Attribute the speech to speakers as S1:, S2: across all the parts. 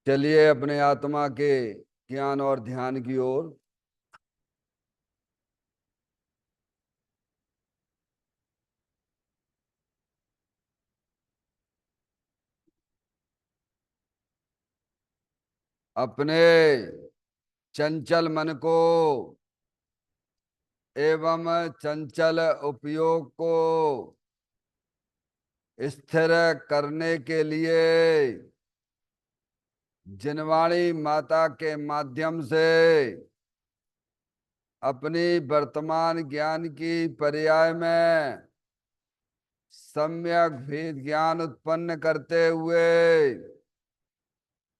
S1: चलिए अपने आत्मा के ज्ञान और ध्यान की ओर। अपने चंचल मन को एवं चंचल उपयोग को स्थिर करने के लिए जिनवाणी माता के माध्यम से अपनी वर्तमान ज्ञान की पर्याय में सम्यक भेद ज्ञान उत्पन्न करते हुए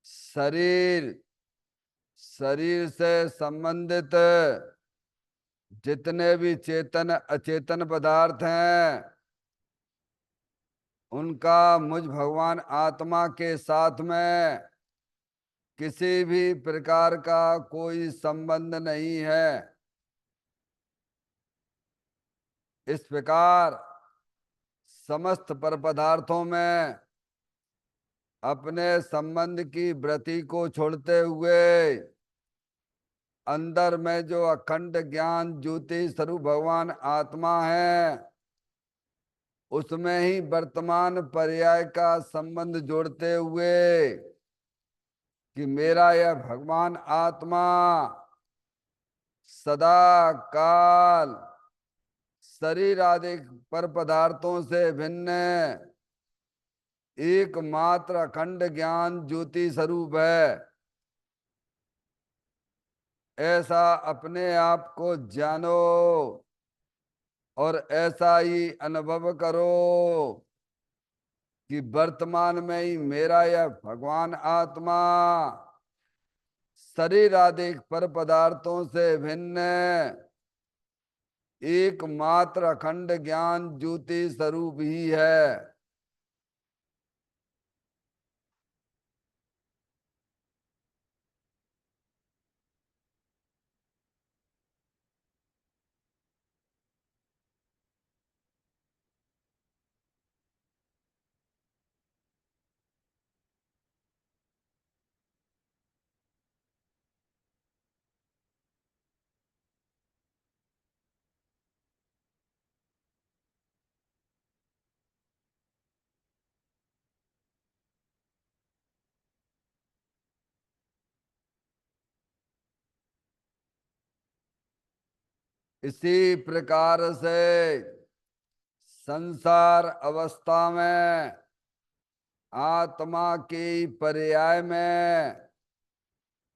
S1: शरीर शरीर से संबंधित जितने भी चेतन अचेतन पदार्थ हैं उनका मुझ भगवान आत्मा के साथ में किसी भी प्रकार का कोई संबंध नहीं है। इस प्रकार समस्त पर पदार्थों में अपने संबंध की वृत्ति को छोड़ते हुए अंदर में जो अखंड ज्ञान ज्योति स्वरूप भगवान आत्मा है उसमें ही वर्तमान पर्याय का संबंध जोड़ते हुए कि मेरा यह भगवान आत्मा सदा काल शरीर आदि पर पदार्थों से भिन्न एकमात्र अखंड ज्ञान ज्योति स्वरूप है। ऐसा अपने आप को जानो और ऐसा ही अनुभव करो कि वर्तमान में ही मेरा यह भगवान आत्मा शरीर आदि पर पदार्थों से भिन्न एकमात्र अखंड ज्ञान ज्योति स्वरूप ही है। इसी प्रकार से संसार अवस्था में आत्मा की पर्याय में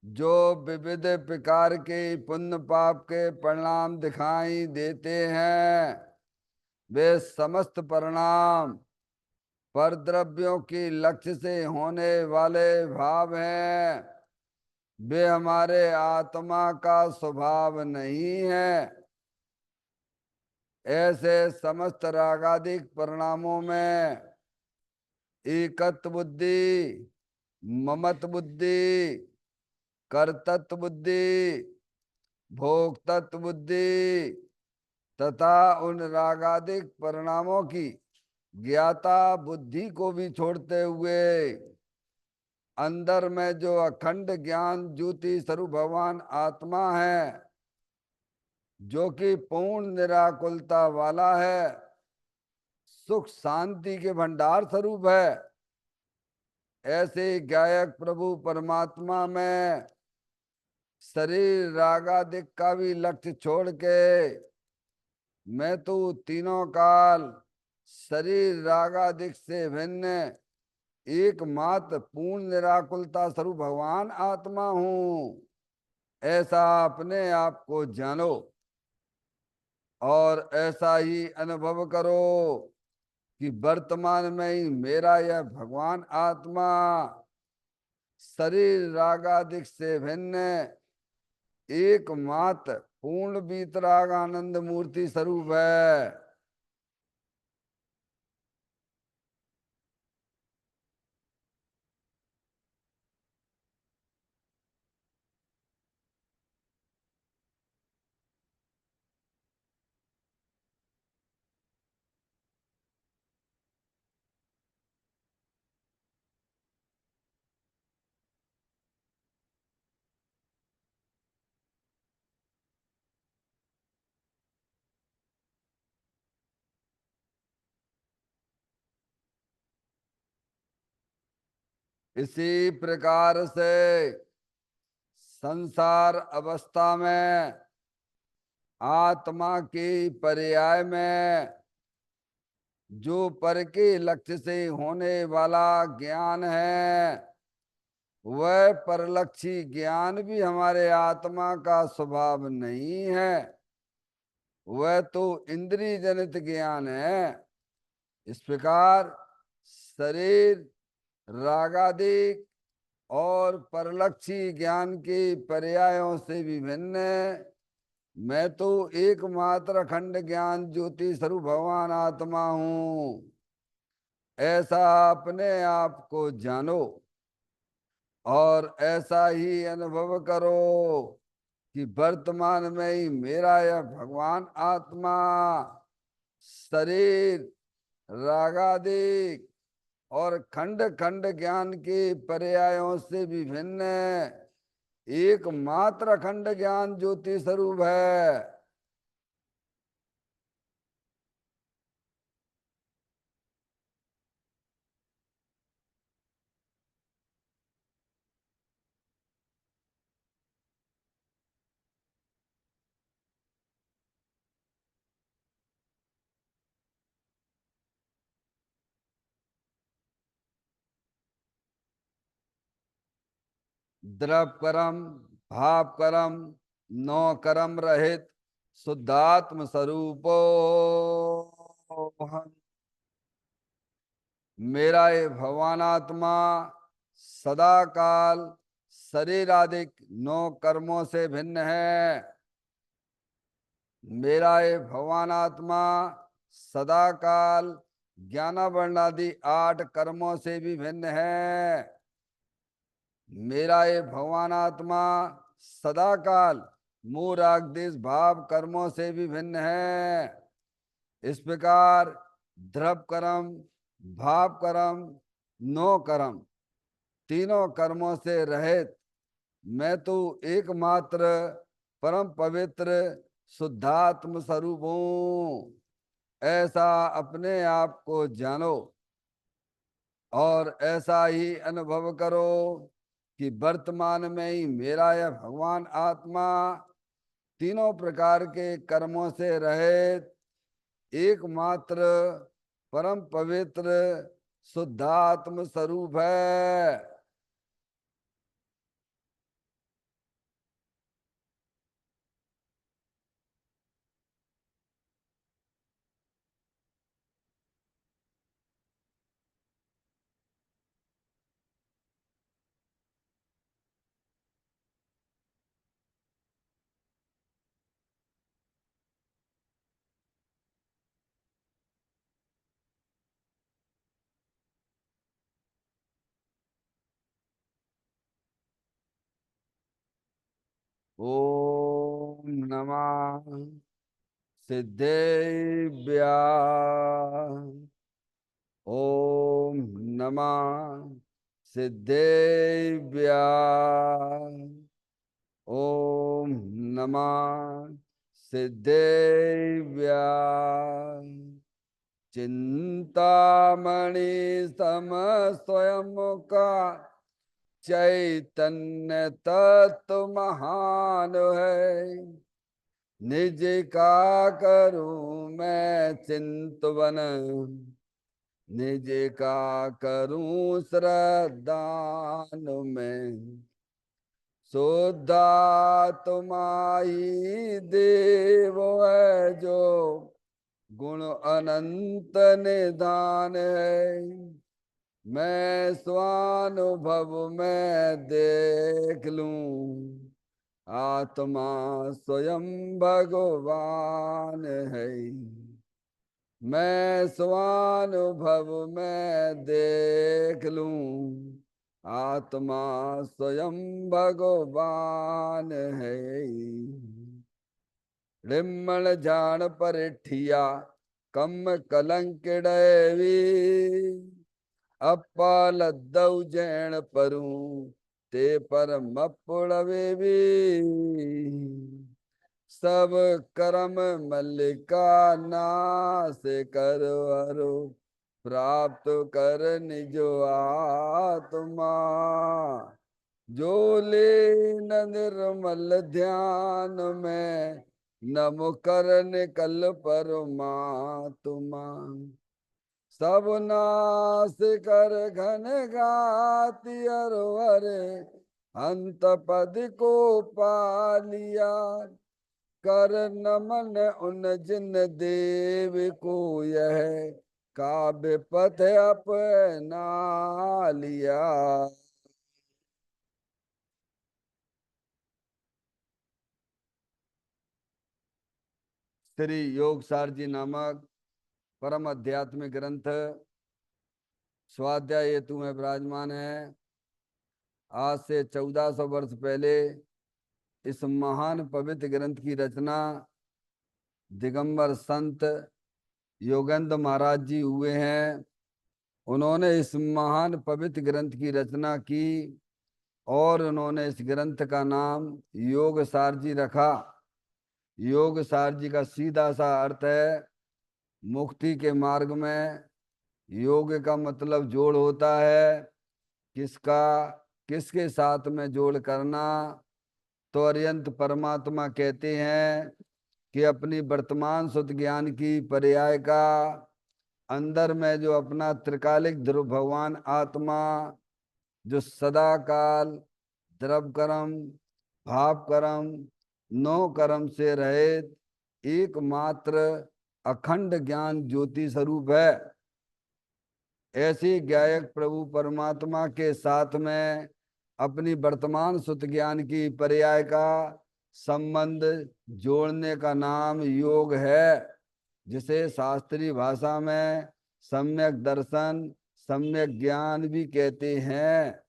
S1: जो विविध प्रकार के पुण्य पाप के परिणाम दिखाई देते हैं वे समस्त परिणाम पर द्रव्यों की लक्ष्य से होने वाले भाव हैं। वे हमारे आत्मा का स्वभाव नहीं है। ऐसे समस्त रागादिक परिणामों में एकत्व बुद्धि, ममत्व बुद्धि, कर्तृत्व बुद्धि, भोक्तत्व बुद्धि तथा उन रागादिक परिणामों की ज्ञाता बुद्धि को भी छोड़ते हुए अंदर में जो अखंड ज्ञान ज्योति स्वरूप भगवान आत्मा है जो कि पूर्ण निराकुलता वाला है, सुख शांति के भंडार स्वरूप है, ऐसे गायक प्रभु परमात्मा में शरीर रागादिक का भी लक्ष्य छोड़ के मैं तो तीनों काल शरीर रागादिक से भिन्न एकमात्र पूर्ण निराकुलता स्वरूप भगवान आत्मा हूं। ऐसा अपने आप को जानो और ऐसा ही अनुभव करो कि वर्तमान में ही मेरा यह भगवान आत्मा शरीर रागादिक से भिन्न एकमात्र पूर्ण वीतराग आनंद मूर्ति स्वरूप है। इसी प्रकार से संसार अवस्था में आत्मा की पर्याय में जो पर के लक्ष्य से होने वाला ज्ञान है, वह परलक्षी ज्ञान भी हमारे आत्मा का स्वभाव नहीं है। वह तो इंद्रिय जनित ज्ञान है। इस प्रकार शरीर रागादिक और परलक्षी ज्ञान के पर्यायों से विभिन्न मैं तो एकमात्र अखंड ज्ञान ज्योति स्वरूप भगवान आत्मा हूं, ऐसा अपने आप को जानो और ऐसा ही अनुभव करो कि वर्तमान में ही मेरा यह भगवान आत्मा शरीर रागादिक और खंड खंड ज्ञान के पर्यायों से विभिन्न एकमात्र अखंड ज्ञान ज्योति स्वरूप है। द्रव कर्म भाव कर्म नौ कर्म रहित शुद्धात्म स्वरूपो मेरा ये भगवान आत्मा सदा काल शरीर आदि नौ कर्मों से भिन्न है। मेरा ये भगवान आत्मा सदा काल ज्ञानावरण आदि 8 कर्मों से भी भिन्न है। मेरा ये भगवान आत्मा सदा काल मूल रागदेश भाव कर्मों से भी भिन्न है। इस प्रकार द्रव कर्म भाव कर्म नो कर्म तीनों कर्मों से रहित मैं तो एकमात्र परम पवित्र शुद्धात्म स्वरूप हूं, ऐसा अपने आप को जानो और ऐसा ही अनुभव करो कि वर्तमान में ही मेरा यह भगवान आत्मा तीनों प्रकार के कर्मों से रहित एकमात्र परम पवित्र शुद्धात्म स्वरूप है। ओम नमः सिद्धेभ्या ओम नमः सिद्धेभ्या ओम नमः सिद्धेभ्या चिंतामणि सम स्वयं का चैतन्य तत्व महान है। निज का करूं मैं चिंतवन निज का करूं श्रद्धान में शुद्धा तुम्हारी देव है जो गुण अनंत निधान है। मैं स्वानुभव में देख लूं आत्मा स्वयं भगवान है। मैं स्वानुभव में देख लूं आत्मा स्वयं भगवान है। रिमण जान परिठिया कम कलंक डैवी अपल दौ जैन परूं ते पर मपुड़वे भी सब कर्म मल्लिका नाश करो प्राप्त कर निज आत्मा, जो ले न निर्मल ध्यान में, नम कर निकल परमात्मा। सब नाश कर घन गाति अरवर, अंत पद को पालिया। कर नमन उन जिन देव को, यह काव्य पथ अपना लिया। श्री योगसार जी नामक परम आध्यात्मिक ग्रंथ स्वाध्याय हेतु में विराजमान है। आज से 1400 वर्ष पहले इस महान पवित्र ग्रंथ की रचना दिगंबर संत योगेंद्र महाराज जी हुए हैं। उन्होंने इस महान पवित्र ग्रंथ की रचना की और उन्होंने इस ग्रंथ का नाम योगसार जी रखा। योगसार जी का सीधा सा अर्थ है मुक्ति के मार्ग में। योग का मतलब जोड़ होता है। किसका किसके साथ में जोड़ करना? तो अरियंत परमात्मा कहते हैं कि अपनी वर्तमान शुद्ध ज्ञान की पर्याय का अंदर में जो अपना त्रिकालिक ध्रुव भगवान आत्मा, जो सदा काल द्रव कर्म भाव कर्म नौ कर्म से रहित एकमात्र अखंड ज्ञान ज्योति स्वरूप है। ऐसी गायक प्रभु परमात्मा के साथ में अपनी वर्तमान सुत ज्ञान की पर्याय का संबंध जोड़ने का नाम योग है, जिसे शास्त्रीय भाषा में सम्यक दर्शन सम्यक ज्ञान भी कहते हैं।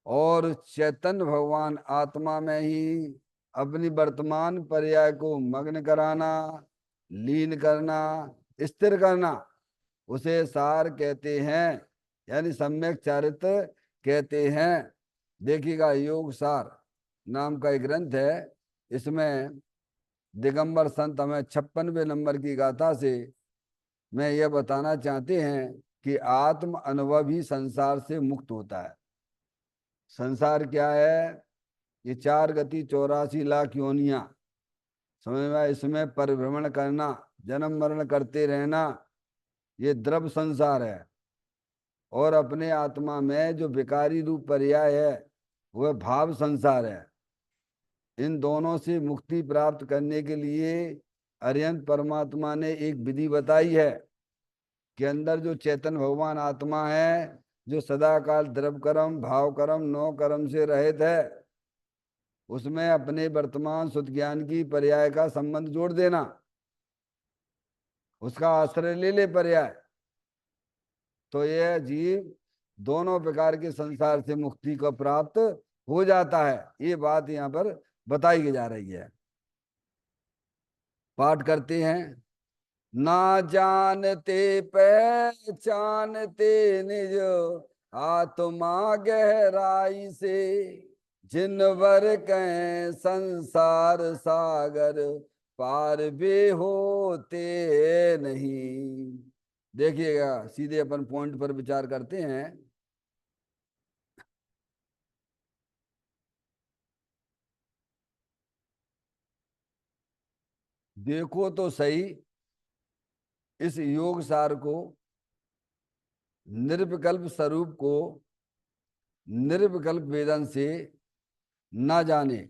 S1: और चैतन्य भगवान आत्मा में ही अपनी वर्तमान पर्याय को मग्न कराना, लीन करना, स्थिर करना, उसे सार कहते हैं, यानी सम्यक चारित्र कहते हैं। देखिएगा, योग सार नाम का एक ग्रंथ है। इसमें दिगंबर संत हमें 56वें नंबर की गाथा से मैं यह बताना चाहते हैं कि आत्म अनुभव ही संसार से मुक्त होता है। संसार क्या है? ये 4 गति 84 लाख योनियां, समझ में? इसमें परिभ्रमण करना, जन्म मरण करते रहना, ये द्रव संसार है। और अपने आत्मा में जो विकारी रूप पर्याय है वह भाव संसार है। इन दोनों से मुक्ति प्राप्त करने के लिए अरिहंत परमात्मा ने एक विधि बताई है कि अंदर जो चेतन भगवान आत्मा है, जो सदाकाल द्रव कर्म भाव कर्म नौ कर्म से रहित है, उसमें अपने वर्तमान शुद्ध ज्ञान की पर्याय का संबंध जोड़ देना, उसका आश्रय ले ले पर्याय, तो यह जीव दोनों प्रकार के संसार से मुक्ति को प्राप्त हो जाता है। ये बात यहाँ पर बताई जा रही है। पाठ करते हैं। ना जानते पहचानते निज आत्मा गहराई से, जिन वर कहें संसार सागर पार भी होते नहीं। देखिएगा, सीधे अपन पॉइंट पर विचार करते हैं। देखो तो सही, इस योग सार को, निर्विकल्प स्वरूप को निर्विकल्प वेदन से न जाने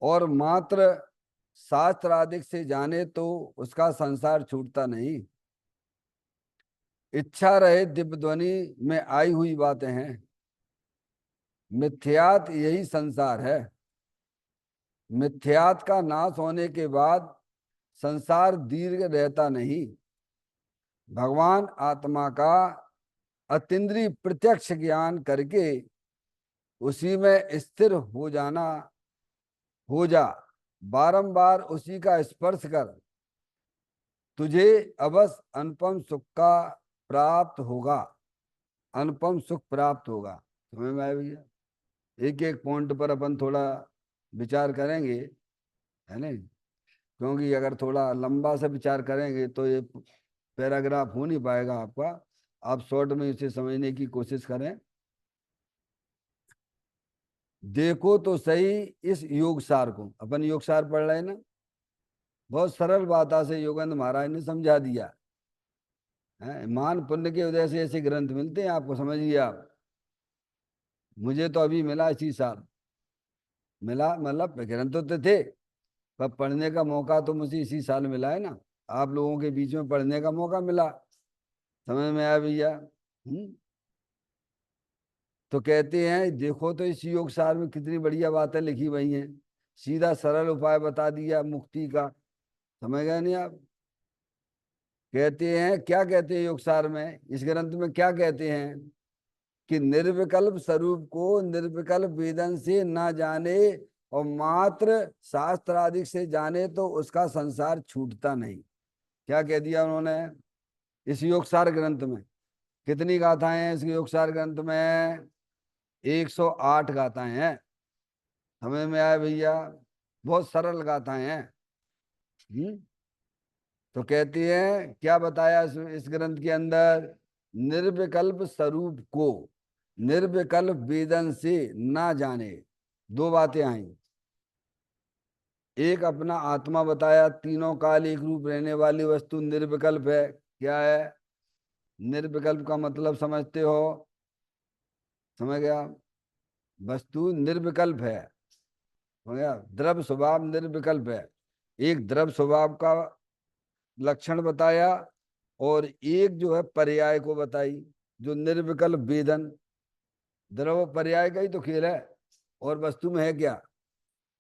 S1: और मात्र शास्त्रादिक से जाने तो उसका संसार छूटता नहीं। इच्छा रहे दिव्य ध्वनि में आई हुई बातें हैं। मिथ्यात यही संसार है। मिथ्यात का नाश होने के बाद संसार दीर्घ रहता नहीं। भगवान आत्मा का अतीन्द्रिय प्रत्यक्ष ज्ञान करके उसी में स्थिर हो जाना, हो जा, बारंबार उसी का स्पर्श कर, तुझे अवश्य अनुपम सुख का प्राप्त होगा। अनुपम सुख प्राप्त होगा। समझ में आया भैया? एक एक पॉइंट पर अपन थोड़ा विचार करेंगे, है नहीं? क्योंकि अगर थोड़ा लंबा से विचार करेंगे तो ये पैराग्राफ हो नहीं पाएगा आपका, आप शॉर्ट में इसे समझने की कोशिश करें। देखो तो सही इस योग सार को, अपन योग सार पढ़ रहे हैं ना, बहुत सरल भाषा से योगेंद्र महाराज ने समझा दिया है। मान पुण्य के उदय से ऐसे ग्रंथ मिलते हैं आपको, समझिए आप। मुझे तो अभी मिला इसी साल, मिला मतलब ग्रंथ तो थे, पर पढ़ने का मौका तो मुझे इसी साल मिला है ना। आप लोगों के बीच में पढ़ने का मौका मिला, समझ में आया भैया। तो कहते हैं देखो तो इस योग सार में कितनी बढ़िया बातें लिखी हुई हैं, सीधा सरल उपाय बता दिया मुक्ति का। समझ गए नहीं आप? कहते हैं, क्या कहते हैं योग सार में, इस ग्रंथ में क्या कहते हैं कि निर्विकल्प स्वरूप को निर्विकल्प वेदन से ना जाने और मात्र शास्त्र आदि से जाने तो उसका संसार छूटता नहीं। क्या कह दिया उन्होंने इस योगसार ग्रंथ में? कितनी गाथाएं हैं इस योगसार ग्रंथ में? 108 गाथाएं हैं। समझ में आया भैया? बहुत सरल गाथाएं हैं। तो कहती है क्या बताया इस ग्रंथ के अंदर? निर्विकल्प स्वरूप को निर्विकल्प वेदन से ना जाने। दो बातें आई, एक अपना आत्मा बताया, तीनों काल एक रूप रहने वाली वस्तु निर्विकल्प है। क्या है निर्विकल्प का मतलब? समझते हो? समझ गया? वस्तु निर्विकल्प है, समझ गया? द्रव्य स्वभाव निर्विकल्प है। एक द्रव्य स्वभाव का लक्षण बताया और एक जो है पर्याय को बताई, जो निर्विकल्प वेदन। द्रव्य पर्याय का ही तो खेल है, और वस्तु में है क्या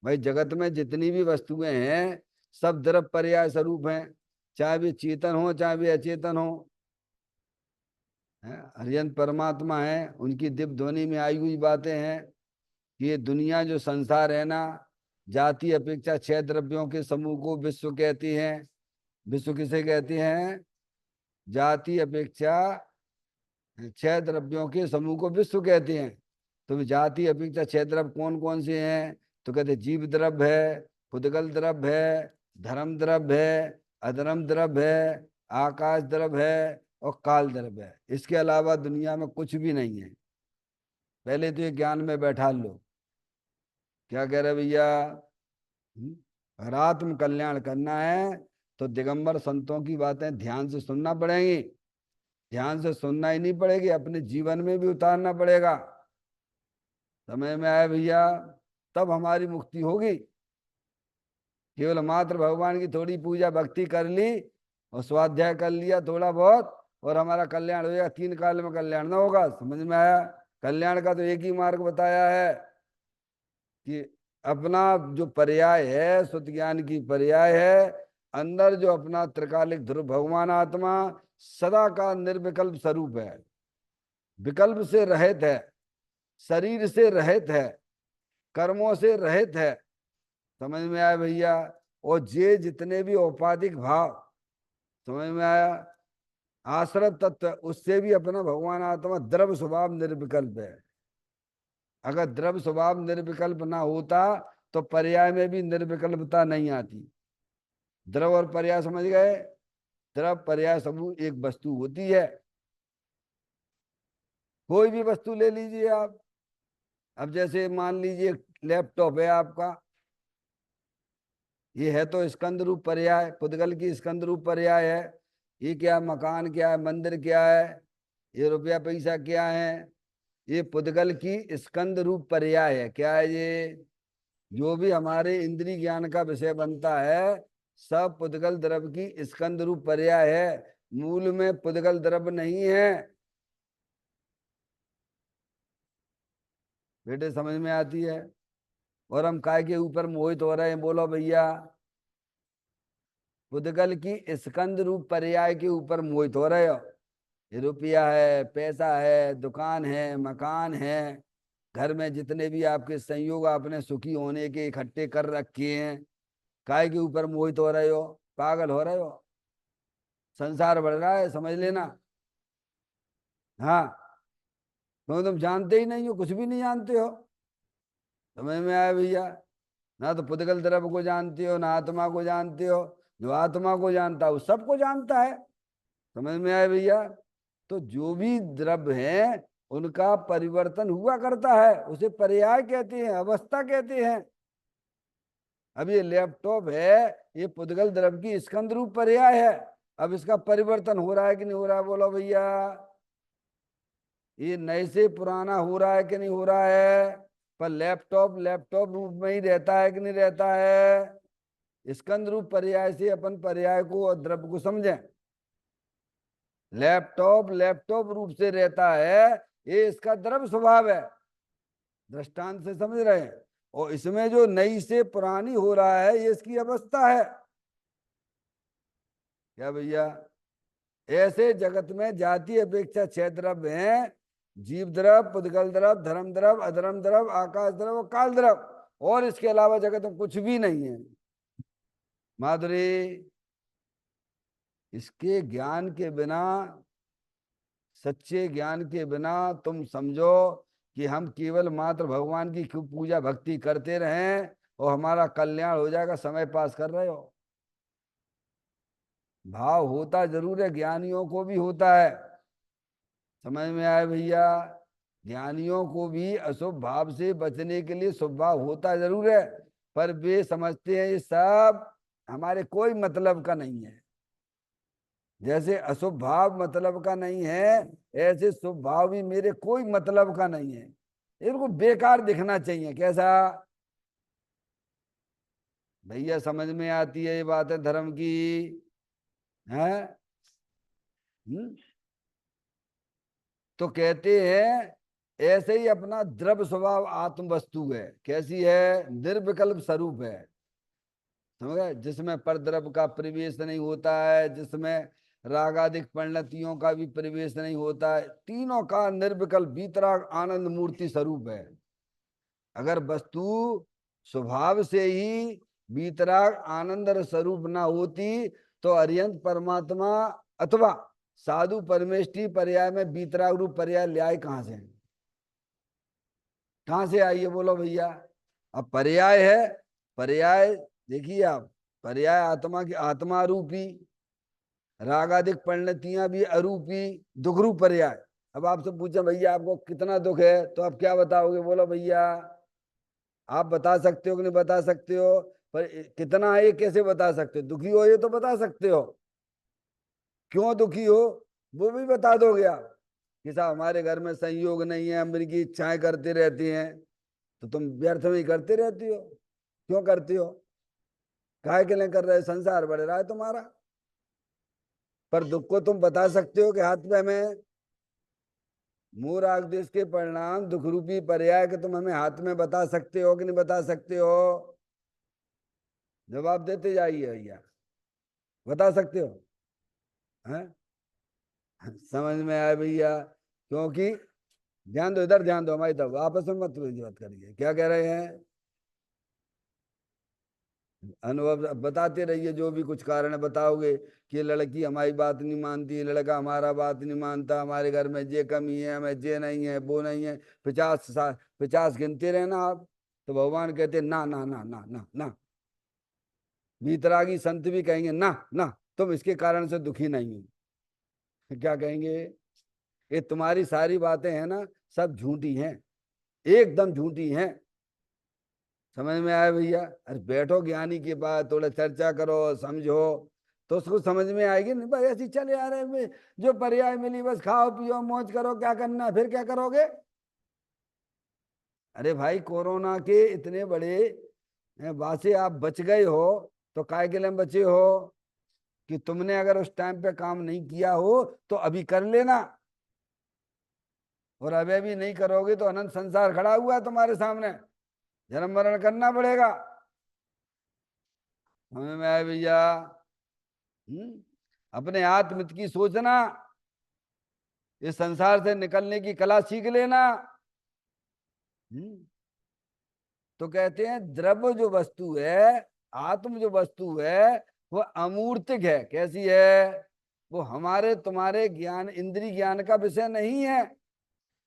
S1: भाई? जगत में जितनी भी वस्तुएं हैं सब द्रव्य पर्याय स्वरूप हैं, चाहे वे चेतन हो चाहे वे अचेतन हो। हरियंत परमात्मा है, उनकी दिव्य ध्वनि में आई हुई बातें हैं कि ये दुनिया जो संसार है ना, जाति अपेक्षा 6 द्रव्यों के समूह को विश्व कहती हैं। विश्व किसे कहती हैं? जाति अपेक्षा 6 द्रव्यों के समूह को विश्व कहते हैं। तो जाति अपेक्षा 6 द्रव्य कौन कौन से हैं? तो कहते जीव द्रव्य है, पुद्गल द्रव्य है, धर्म द्रव्य है, अधर्म द्रव्य है, आकाश द्रव्य है और काल द्रव्य है। इसके अलावा दुनिया में कुछ भी नहीं है। पहले तो ये ज्ञान में बैठा लो। क्या कह रहे भैया? अगर आत्म कल्याण करना है तो दिगंबर संतों की बातें ध्यान से सुनना पड़ेगी। ध्यान से सुनना ही नहीं पड़ेगी, अपने जीवन में भी उतारना पड़ेगा। समझ में आया भैया? तब हमारी मुक्ति होगी। केवल मात्र भगवान की थोड़ी पूजा भक्ति कर ली और स्वाध्याय कर लिया थोड़ा बहुत और हमारा कल्याण हो जाएगा, 3 काल में कल्याण ना होगा। समझ में आया? कल्याण का तो एक ही मार्ग बताया है कि अपना जो पर्याय है, शुद्ध ज्ञान की पर्याय है, अंदर जो अपना त्रिकालिक ध्रुव भगवान आत्मा सदा का निर्विकल्प स्वरूप है, विकल्प से रहित है, शरीर से रहित है, कर्मों से रहित है। समझ में आया भैया? और जे जितने भी औपाधिक भाव, समझ में आया, आश्रत तत्व, उससे भी अपना भगवान आत्मा द्रव्य स्वभाव निर्विकल्प है। अगर द्रव्य स्वभाव निर्विकल्प ना होता तो पर्याय में भी निर्विकल्पता नहीं आती। द्रव और पर्याय समझ गए? द्रव पर्याय समूह एक वस्तु होती है, कोई भी वस्तु ले लीजिए आप। अब जैसे मान लीजिए लैपटॉप है आपका, ये है तो स्कंद रूप पर्याय, पुद्गल की स्कंद रूप पर्याय है। ये क्या मकान क्या है, मंदिर क्या है, ये रुपया पैसा क्या है, ये पुद्गल की स्कंद रूप पर्याय है। क्या है ये? जो भी हमारे इंद्रिय ज्ञान का विषय बनता है सब पुद्गल द्रव्य की स्कंद रूप पर्याय है, मूल में पुद्गल द्रव्य नहीं है। बेटे समझ में आती है? और हम काय के ऊपर मोहित हो रहे हैं बोलो भैया? पुद्गल की स्कंद रूप पर्याय के ऊपर मोहित हो रहे हो। ये रुपया है, पैसा है, दुकान है, मकान है, घर में जितने भी आपके संयोग आपने सुखी होने के इकट्ठे कर रखे हैं, काय के ऊपर मोहित हो रहे हो? पागल हो रहे हो? संसार बढ़ रहा है, समझ लेना। हाँ, क्यों तुम जानते ही नहीं हो, कुछ भी नहीं जानते हो। समझ में आया भैया? ना तो पुद्गल द्रव्य को जानते हो ना आत्मा को जानते हो। जो आत्मा को जानता है वो सबको जानता है। समझ में आए भैया? तो जो भी द्रव्य है उनका परिवर्तन हुआ करता है, उसे पर्याय कहते हैं, अवस्था कहते हैं। अब ये लैपटॉप है, ये पुद्गल द्रव्य की स्कंद रूप पर्याय है। अब इसका परिवर्तन हो रहा है कि नहीं हो रहा है, बोलो भैया? ये नए से पुराना हो रहा है कि नहीं हो रहा है? पर लैपटॉप लैपटॉप रूप में ही रहता है कि नहीं रहता है? स्कंद रूप पर्याय से अपन पर्याय को और द्रव्य को समझें। लैपटॉप लैपटॉप रूप से रहता है, ये इसका द्रव्य स्वभाव है। दृष्टांत से समझ रहे हैं? और इसमें जो नई से पुरानी हो रहा है, ये इसकी अवस्था है। क्या भैया? ऐसे जगत में जाति अपेक्षा 6 द्रव्य हैं: जीव द्रव, पुद्गल द्रव, धर्म द्रव, अधर्म द्रव, आकाश द्रव और काल द्रव। और इसके अलावा जगत में कुछ भी नहीं है। माधुरी, इसके ज्ञान के बिना, सच्चे ज्ञान के बिना तुम समझो कि हम केवल मात्र भगवान की पूजा भक्ति करते रहें और हमारा कल्याण हो जाएगा, समय पास कर रहे हो। भाव होता जरूर है, ज्ञानियों को भी होता है। समझ में आए भैया? ज्ञानियों को भी अशुभ भाव से बचने के लिए शुभ भाव होता जरूर है, पर वे समझते हैं ये सब हमारे कोई मतलब का नहीं है। जैसे अशुभ भाव मतलब का नहीं है, ऐसे शुभ भाव भी मेरे कोई मतलब का नहीं है। इनको बेकार दिखना चाहिए। कैसा भैया? समझ में आती है ये बात है धर्म की? है? तो कहते हैं ऐसे ही अपना द्रव्य स्वभाव आत्म वस्तु है। कैसी है? निर्विकल्प स्वरूप है। समझ गए? जिसमें परद्रव्य का प्रवेश नहीं होता है, जिसमें रागादिक परिणतियों का भी प्रवेश नहीं होता है, तीनों का निर्विकल्प वीतराग आनंद मूर्ति स्वरूप है। अगर वस्तु स्वभाव से ही वीतराग आनंद स्वरूप ना होती तो अरिहंत परमात्मा अथवा साधु परमेष्टि पर्याय में वीतराग रूप पर्याय ले आए कहां से? कहां से आई है बोलो भैया? अब पर्याय है, पर्याय देखिए आप, पर्याय आत्मा की आत्मा रूपी, रागादिक परिणतियां भी अरूपी, दुख रूप पर्याय। अब आपसे पूछे भैया आपको कितना दुख है, तो आप क्या बताओगे बोलो भैया? आप बता सकते हो कि नहीं बता सकते हो? पर कितना है ये कैसे बता सकते हो? दुखी हो ये तो बता सकते हो, क्यों दुखी हो वो भी बता दोगे आप कि साहब हमारे घर में संयोग नहीं है, अमरीकी इच्छाएं करते रहती हैं। तो तुम व्यर्थ में ही करते रहती हो। क्यों करती हो? काहे के लिए कर रहे हो? संसार बढ़ रहा है तुम्हारा। पर दुख को तुम बता सकते हो कि हाथ पे में मूर आग देश के परिणाम दुख रूपी पर्याय के तुम हमें हाथ में बता सकते हो कि नहीं बता सकते हो? जवाब देते जाइए भैया। बता सकते हो? हैं? समझ में आया भैया? क्योंकि ध्यान दो, इधर ध्यान दो, हमारी तरफ आपस में मत बात करिए। क्या कह रहे हैं? अनुभव बताते रहिए, जो भी कुछ कारण है बताओगे कि लड़की हमारी बात नहीं मानती, लड़का हमारा बात नहीं मानता, हमारे घर में ये कमी है, हमें ये नहीं है, वो नहीं है। 50 गिनते रहना आप, तो भगवान कहते ना ना ना ना ना ना। वीतरागी संत भी कहेंगे ना ना, तुम इसके कारण से दुखी नहीं हो। क्या कहेंगे? ये तुम्हारी सारी बातें हैं ना, सब झूठी हैं, एकदम झूठी हैं। समझ में आया भैया? अरे बैठो ज्ञानी के पास, थोड़ा चर्चा करो, समझो, तो उसको समझ में आएगी। नहीं भाई ऐसी चले आ रहे हैं, जो पर्याय मिली बस खाओ पियो मौज करो, क्या करना फिर क्या करोगे? अरे भाई कोरोना के इतने बड़े वासे आप बच गए हो, तो काय के लिए बचे हो? कि तुमने अगर उस टाइम पे काम नहीं किया हो तो अभी कर लेना, और अभी भी नहीं करोगे तो अनंत संसार खड़ा हुआ है तुम्हारे सामने, जन्म मरण करना पड़ेगा। समझ में आया भैया? अपने आत्मित की सोचना, इस संसार से निकलने की कला सीख लेना। हम्म तो कहते हैं द्रव्य जो वस्तु है, आत्म जो वस्तु है, वो अमूर्तिक है। कैसी है? वो हमारे तुम्हारे ज्ञान इंद्रिय ज्ञान का विषय नहीं है।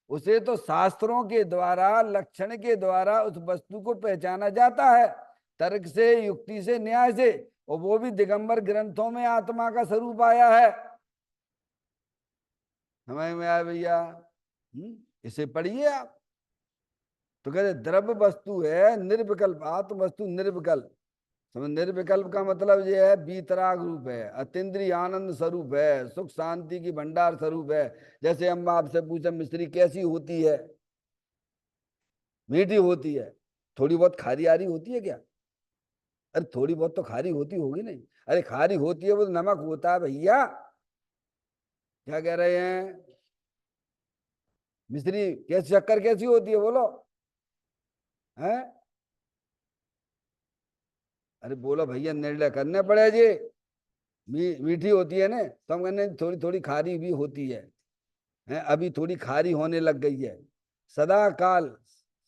S1: उसे तो शास्त्रों के द्वारा, लक्षण के द्वारा उस वस्तु को पहचाना जाता है, तर्क से, युक्ति से, न्याय से। और वो भी दिगंबर ग्रंथों में आत्मा का स्वरूप आया है। समझ में आया भैया? इसे पढ़िए आप। तो कहते द्रव्य वस्तु है निर्विकल्प, आत्म वस्तु निर्विकल्प। समझ, निर्विकल्प का मतलब ये है बीतराग रूप है, अतीन्द्रिय आनंद स्वरूप है, सुख शांति की भंडार स्वरूप है। जैसे हम आपसे पूछे मिश्री कैसी होती है? मीठी होती है। थोड़ी बहुत खारी आरी होती है क्या? अरे थोड़ी बहुत तो खारी होती होगी नहीं। अरे खारी होती है वो तो नमक होता है भैया। क्या कह रहे हैं? मिश्री कैसी, शक्कर कैसी होती है बोलो? हैं? अरे बोलो भैया, निर्णय करने पड़े जी। मीठी होती है ना, तो हम कहने थोड़ी थोड़ी खारी भी होती है, अभी थोड़ी खारी होने लग गई है। सदा काल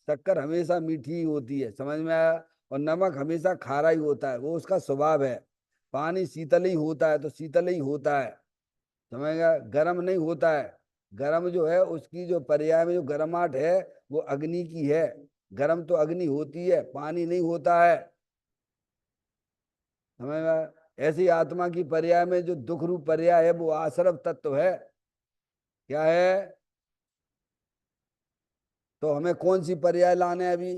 S1: शक्कर हमेशा मीठी ही होती है, समझ में आया? और नमक हमेशा खारा ही होता है, वो उसका स्वभाव है। पानी शीतल ही होता है तो शीतल ही होता है, समझ गया? गर्म नहीं होता है। गर्म जो है उसकी जो पर्याय में जो गर्माहट है वो अग्नि की है। गर्म तो अग्नि होती है, पानी नहीं होता है, समझ में आया? ऐसी आत्मा की पर्याय में जो दुख रूप पर्याय है वो आश्रव तत्व है। क्या है? तो हमें कौन सी पर्याय लाने हैं अभी?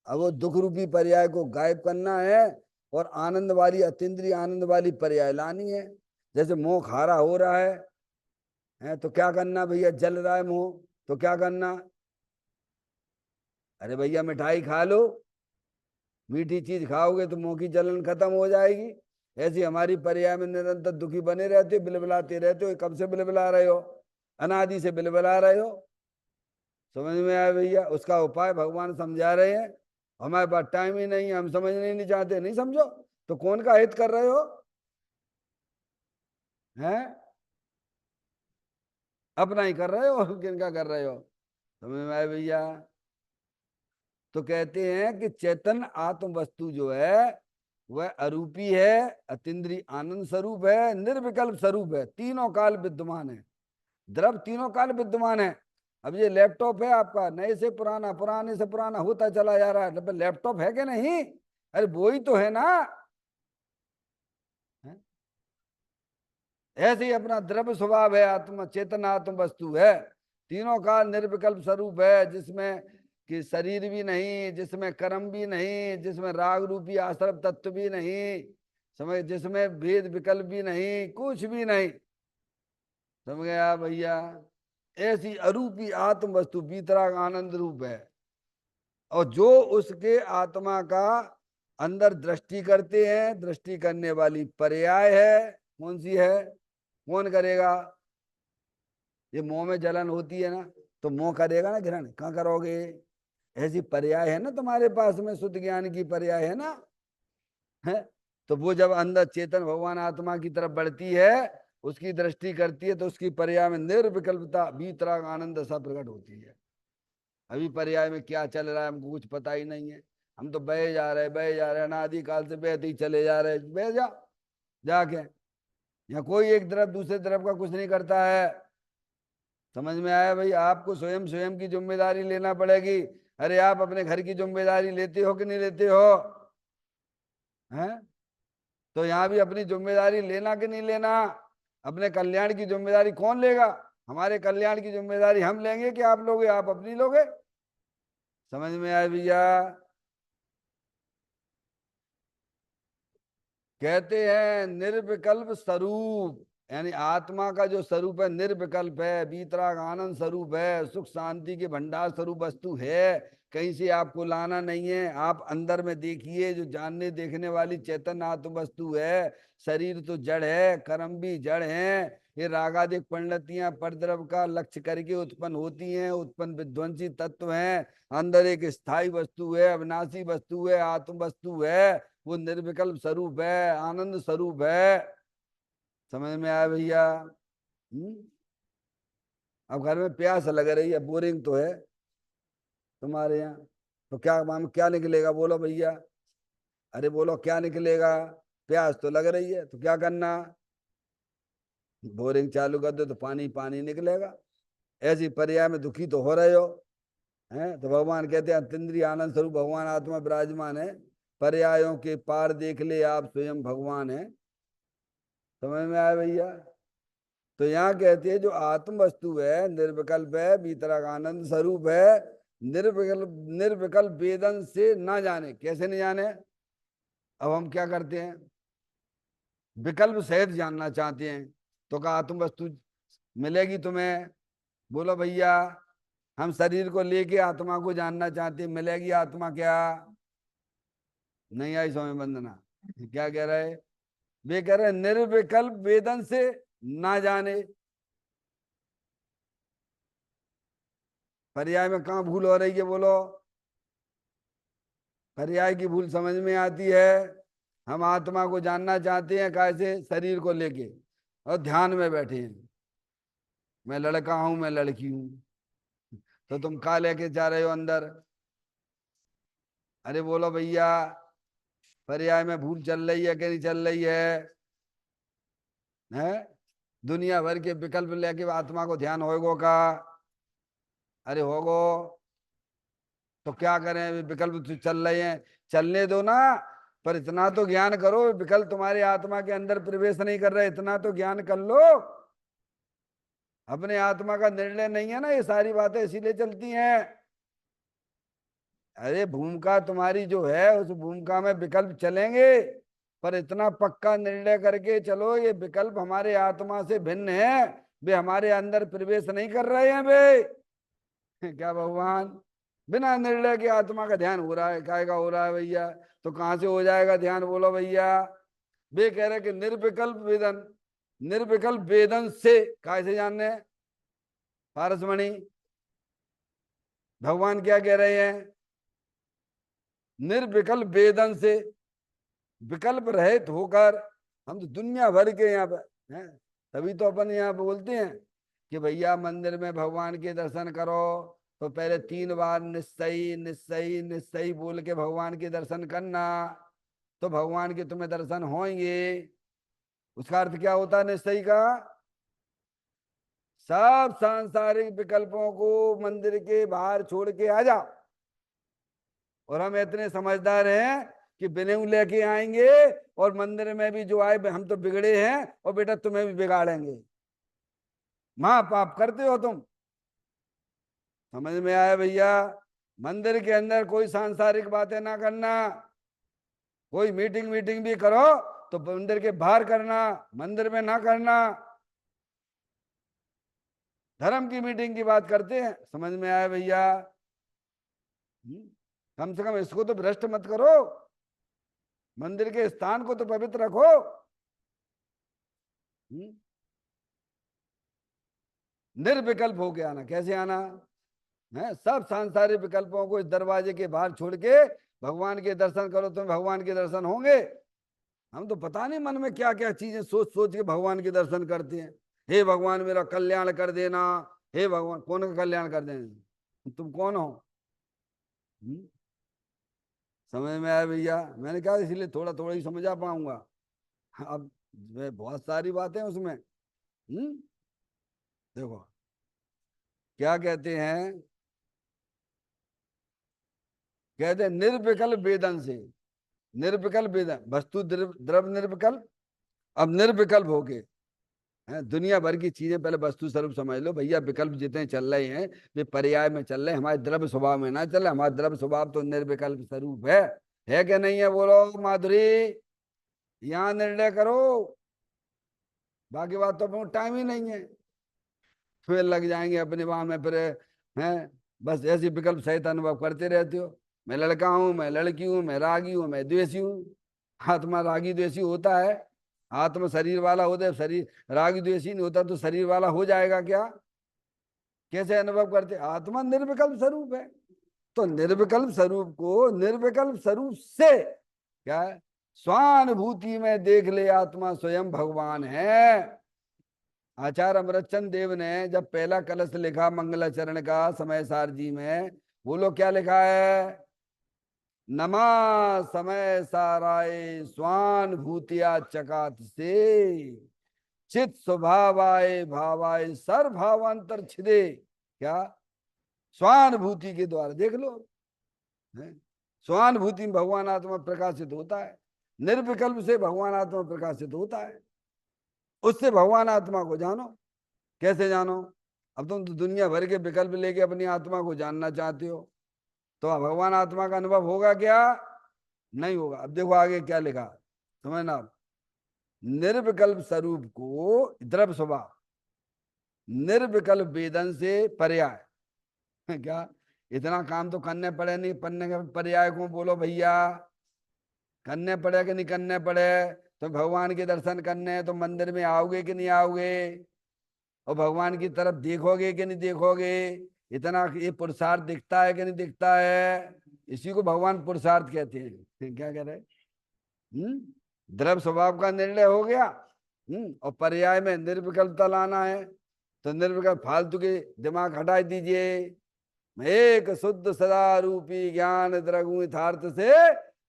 S1: अब वो दुख रूपी पर्याय को गायब करना है और आनंद वाली, अतीन्द्रिय आनंद वाली पर्याय लानी है। जैसे मोह खारा हो रहा है तो क्या करना भैया? जल रहा है मोह, तो क्या करना? अरे भैया मिठाई खा लो, मीठी चीज खाओगे तो मुंह की जलन खत्म हो जाएगी। ऐसी हमारी पर्याय में निरंतर दुखी बने रहते हो, बिलबिलाते रहते हो। कब से बिलबिला रहे हो? अनादि से बिलबिला रहे हो। समझ में आया भैया? उसका उपाय भगवान समझा रहे हैं। हमारे पास टाइम ही नहीं है, हम समझने नहीं चाहते। नहीं समझो तो कौन का हित कर रहे हो? हैं? अपना ही कर रहे हो और किनका कर रहे हो? समझ में आया भैया? तो कहते हैं कि चेतन आत्म वस्तु जो है वह अरूपी है, अतीन्द्रिय आनंद स्वरूप है, निर्विकल्प स्वरूप है, तीनों काल विद्यमान है। द्रव तीनों काल विद्यमान है। अब ये लैपटॉप है आपका, नए से पुराना, पुराने से पुराना होता चला जा रहा है, लैपटॉप है कि नहीं? अरे वो ही तो है ना। है? ऐसे ही अपना द्रव्य स्वभाव है, आत्मा चेतन आत्म वस्तु है, तीनों का निर्विकल्प स्वरूप है, जिसमें कि शरीर भी नहीं, जिसमें कर्म भी नहीं, जिसमें राग रूपी आश्रव तत्व भी नहीं, समझ, जिसमें भेद विकल्प भी नहीं, कुछ भी नहीं। समझ गया भैया? ऐसी अरूपी आत्म वस्तु बीतराग आनंद रूप है। और जो उसके आत्मा का अंदर दृष्टि करते हैं, दृष्टि करने वाली पर्याय है, कौन सी है? कौन करेगा? ये मोह में जलन होती है ना, तो मोह करेगा ना ग्रहण, कहाँ करोगे? ऐसी पर्याय है ना तुम्हारे पास में, शुद्ध ज्ञान की पर्याय है ना, है? तो वो जब अंदर चेतन भगवान आत्मा की तरफ बढ़ती है, उसकी दृष्टि करती है, तो उसकी पर्याय में निर्विकल्पता बीतराग आनंद सा प्रकट होती है। अभी पर्याय में क्या चल रहा है हमको कुछ पता ही नहीं है। हम तो बहे जा रहे, बहे जा रहे, अनादि काल से बहते ही चले जा रहे। बह जा जाके, यहाँ कोई एक तरफ दूसरे तरफ का कुछ नहीं करता है। समझ में आया भाई? आपको स्वयं स्वयं की जिम्मेदारी लेना पड़ेगी। अरे आप अपने घर की जिम्मेदारी लेते हो कि नहीं लेते हो? हैं? तो यहाँ भी अपनी जिम्मेदारी लेना कि नहीं लेना? अपने कल्याण की जिम्मेदारी कौन लेगा? हमारे कल्याण की जिम्मेदारी हम लेंगे कि आप लोगे? आप अपनी लोगे? समझ में आया भैया? कहते हैं निर्विकल्प स्वरूप, यानी आत्मा का जो स्वरूप है निर्विकल्प है, बीतराग आनंद स्वरूप है, सुख शांति के भंडार स्वरूप वस्तु है। कहीं से आपको लाना नहीं है। आप अंदर में देखिए, जो जानने देखने वाली चेतन आत्म वस्तु है। शरीर तो जड़ है, कर्म भी जड़ है। ये रागादिक परिणतियां परद्रव का लक्ष्य करके उत्पन्न होती हैं, उत्पन्न विध्वंसी तत्व हैं। अंदर एक स्थायी वस्तु है, अविनाशी वस्तु है, आत्म वस्तु है। वो निर्विकल्प स्वरूप है, आनंद स्वरूप है। समझ में आया भैया? अब घर में प्यास लग रही है, बोरिंग तो है तुम्हारे यहाँ, तो क्या माम क्या निकलेगा बोलो भैया? अरे बोलो क्या निकलेगा? प्यास तो लग रही है, तो क्या करना? बोरिंग चालू कर दो तो पानी पानी निकलेगा। ऐसी पर्याय में दुखी तो हो रहे हो। हैं? तो भगवान कहते हैं अतीन्द्रिय आनंद स्वरूप भगवान आत्मा विराजमान है। पर्यायों के पार देख ले आप स्वयं भगवान है। समझ में आया भैया? तो यहाँ कहते हैं जो आत्म वस्तु है निर्विकल्प है, भीतरक आनंद स्वरूप है, निर्विकल्प निर्विकल्प वेदन से ना जाने। कैसे नहीं जाने? अब हम क्या करते हैं, विकल्प सहित जानना चाहते हैं। तो कहा आत्म वस्तु मिलेगी तुम्हें? बोलो भैया, हम शरीर को लेके आत्मा को जानना चाहते हैं, मिलेगी आत्मा क्या? नहीं आई समझ वंदना? क्या कह रहे? वे कह रहे निर्विकल्प वेदन से ना जाने। पर्याय में कहाँ भूल हो रही है बोलो? पर्याय की भूल समझ में आती है। हम आत्मा को जानना चाहते हैं कैसे? शरीर को लेके, और ध्यान में बैठे हैं, मैं लड़का हूं, मैं लड़की हूं। तो तुम क्या लेके जा रहे हो अंदर? अरे बोलो भैया, पर्याय में भूल चल रही है कि नहीं चल रही है? हैं? दुनिया भर के विकल्प लेके आत्मा को ध्यान होगो का? अरे होगो। तो क्या करें, विकल्प तो चल रहे हैं, चलने दो ना। पर इतना तो ज्ञान करो, विकल्प तुम्हारे आत्मा के अंदर प्रवेश नहीं कर रहे, इतना तो ज्ञान कर लो। अपने आत्मा का निर्णय नहीं है ना, ये सारी बातें इसीलिए चलती हैं। अरे भूमिका तुम्हारी जो है, उस भूमिका में विकल्प चलेंगे, पर इतना पक्का निर्णय करके चलो ये विकल्प हमारे आत्मा से भिन्न है, वे हमारे अंदर प्रवेश नहीं कर रहे हैं वे। क्या भगवान, बिना निर्णय के आत्मा का ध्यान हो रहा है? काय का हो रहा है भैया? तो कहां से हो जाएगा ध्यान बोलो भैया? वे कह रहे कि निर्विकल्प वेदन, निर्विकल्प वेदन से कैसे जानने? पारसमणि, भगवान क्या कह रहे हैं? निर्विकल्प वेदन से, विकल्प रहित होकर। हम तो दुनिया भर के यहाँ पे हैं, तभी तो अपन यहाँ पे बोलते हैं कि भैया मंदिर में भगवान के दर्शन करो तो पहले 3 बार निश्चयी निश्चयी निश्चयी बोल के भगवान के दर्शन करना, तो भगवान के तुम्हें दर्शन होंगे। उसका अर्थ क्या होता है निश्चयी का? सब सांसारिक विकल्पों को मंदिर के बाहर छोड़ के आ जाओ। और हम इतने समझदार हैं कि बिनेऊ लेके आएंगे, और मंदिर में भी जो आए हम तो बिगड़े हैं, और बेटा तुम्हें भी बिगाड़ेंगे। माँ पाप करते हो तुम। समझ में आया भैया? मंदिर के अंदर कोई सांसारिक बातें ना करना। कोई मीटिंग मीटिंग भी करो तो मंदिर के बाहर करना, मंदिर में ना करना। धर्म की मीटिंग की बात करते हैं। समझ में आया भैया? कम से कम इसको तो भ्रष्ट मत करो, मंदिर के स्थान को तो पवित्र रखो। निर्विकल्प होके आना। कैसे आना है? सब सांसारिक विकल्पों को इस दरवाजे के बाहर छोड़ के भगवान के दर्शन करो, तुम्हें भगवान के दर्शन होंगे। हम तो पता नहीं मन में क्या क्या चीजें सोच सोच के भगवान के दर्शन करते हैं। हे भगवान मेरा कल्याण कर देना। हे भगवान, कौन का कल्याण कर देना? तुम कौन हो? हुँ? समझ में आया भैया? मैंने कहा इसलिए थोड़ा थोड़ा ही समझा पाऊंगा। अब बहुत सारी बातें उसमें। देखो क्या कहते हैं, कहते हैं निर्विकल्प वेदन से। निर्विकल्प वेदन, वस्तु द्रव निर्विकल्प, अब निर्विकल्प हो गए हैं। दुनिया भर की चीजें पहले वस्तु स्वरूप समझ लो भैया। विकल्प जितने चल रहे हैं वे पर्याय में चल रहे हैं, हमारे द्रव्य स्वभाव में ना चल रहे। हमारा द्रव्य स्वभाव तो निर्विकल्प स्वरूप है क्या नहीं है बोलो माधुरी? यहाँ निर्णय करो, बाकी बात तो अपने टाइम ही नहीं है। फिर लग जाएंगे अपने वहां में फिर हैं, बस ऐसे विकल्प सहित अनुभव करते रहते हो। मैं लड़का हूं, मैं लड़की हूं, मैं रागी हूं, मैं द्वेषी हूं। आत्मा रागी द्वेषी होता है? आत्मा शरीर वाला होता है, शरीर रागी द्वेषी नहीं होता तो शरीर वाला हो जाएगा क्या? कैसे अनुभव करते? आत्मा निर्विकल्प स्वरूप है। तो निर्विकल्प स्वरूप को निर्विकल्प स्वरूप से क्या है? स्वानुभूति में देख ले आत्मा स्वयं भगवान है। आचार्य अमृतचंद देव ने जब पहला कलश लिखा मंगलाचरण का समय सार जी में, बोलो क्या लिखा है? नमा समय साराय स्वानुभूतिया चकात से चित स्वभावाय भावाय सर्वभावांतर छिदे। क्या? स्वानुभूति के द्वारा देख लो, स्वानुभूति में भगवान आत्मा प्रकाशित होता है, निर्विकल्प से भगवान आत्मा प्रकाशित होता है। उससे भगवान आत्मा को जानो। कैसे जानो? अब तुम तो दुनिया भर के विकल्प लेके अपनी आत्मा को जानना चाहते हो, तो भगवान आत्मा का अनुभव होगा क्या? नहीं होगा। अब देखो आगे क्या लिखा, समझना। निर्विकल्प स्वरूप को द्रव्य स्वभाव निर्विकल्प वेदन से पर्याय क्या, इतना काम तो करने पड़े नहीं, पढ़ने के पर्याय को बोलो भैया, करने पड़े कि नहीं करने पड़े? तो भगवान के दर्शन करने हैं तो मंदिर में आओगे कि नहीं आओगे, और भगवान की तरफ देखोगे कि नहीं देखोगे? इतना ये पुरुषार्थ दिखता है कि नहीं दिखता है? इसी को भगवान पुरुषार्थ कहते हैं। क्या कह रहे? द्रव्य स्वभाव का निर्णय हो गया। और पर्याय में निर्विकल्पता लाना है, तो निर्विकल्प फालतू के दिमाग हटा दीजिए। एक शुद्ध सदा रूपी ज्ञान द्रगु यथार्थ से